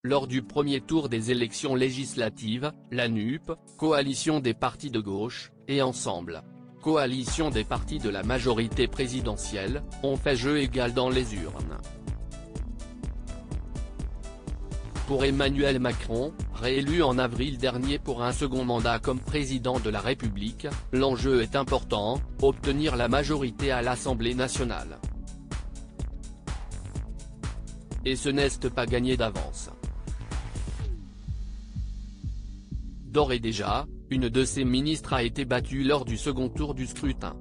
Lors du premier tour des élections législatives, la NUP, coalition des partis de gauche, et Ensemble, coalition des partis de la majorité présidentielle, ont fait jeu égal dans les urnes. Pour Emmanuel Macron, réélu en avril dernier pour un second mandat comme président de la République, l'enjeu est important, obtenir la majorité à l'Assemblée nationale. Et ce n'est pas gagné d'avance. D'ores et déjà, une de ses ministres a été battue lors du second tour du scrutin.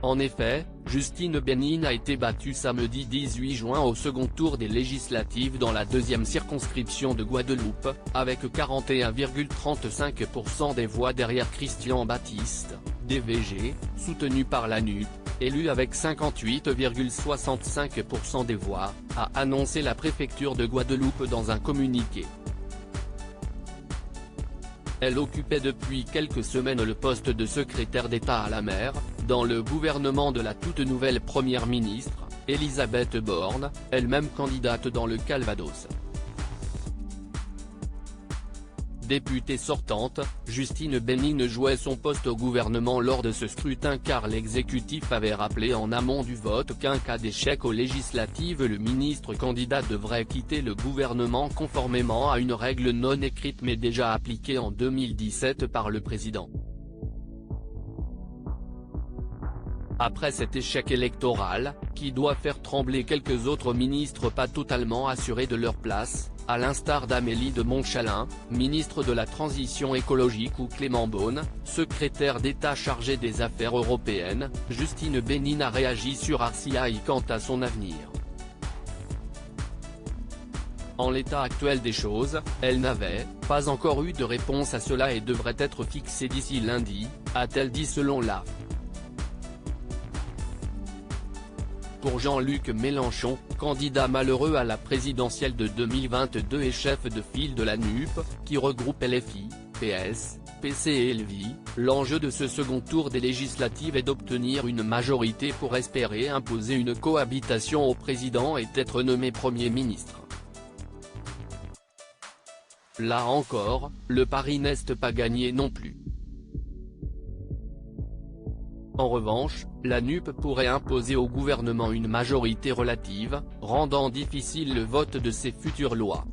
En effet, Justine Bénin a été battue samedi 18 juin au second tour des législatives dans la deuxième circonscription de Guadeloupe, avec 41,35% des voix derrière Christian Baptiste, DVG, soutenu par la NUP, élu avec 58,65% des voix, a annoncé la préfecture de Guadeloupe dans un communiqué. Elle occupait depuis quelques semaines le poste de secrétaire d'État à la mer, dans le gouvernement de la toute nouvelle première ministre, Elisabeth Borne, elle-même candidate dans le Calvados. Députée sortante, Justine Bénin jouait son poste au gouvernement lors de ce scrutin car l'exécutif avait rappelé en amont du vote qu'en cas d'échec aux législatives le ministre candidat devrait quitter le gouvernement conformément à une règle non écrite mais déjà appliquée en 2017 par le président. Après cet échec électoral, qui doit faire trembler quelques autres ministres pas totalement assurés de leur place, à l'instar d'Amélie de Montchalin, ministre de la Transition écologique ou Clément Beaune, secrétaire d'État chargé des affaires européennes, Justine Bénin a réagi sur RCI quant à son avenir. En l'état actuel des choses, elle n'avait pas encore eu de réponse à cela et devrait être fixée d'ici lundi, a-t-elle dit selon l'AFP. Pour Jean-Luc Mélenchon, candidat malheureux à la présidentielle de 2022 et chef de file de la NUP, qui regroupe LFI, PS, PC et LFI, l'enjeu de ce second tour des législatives est d'obtenir une majorité pour espérer imposer une cohabitation au président et être nommé Premier ministre. Là encore, le pari n'est pas gagné non plus. En revanche, la NUP pourrait imposer au gouvernement une majorité relative, rendant difficile le vote de ses futures lois.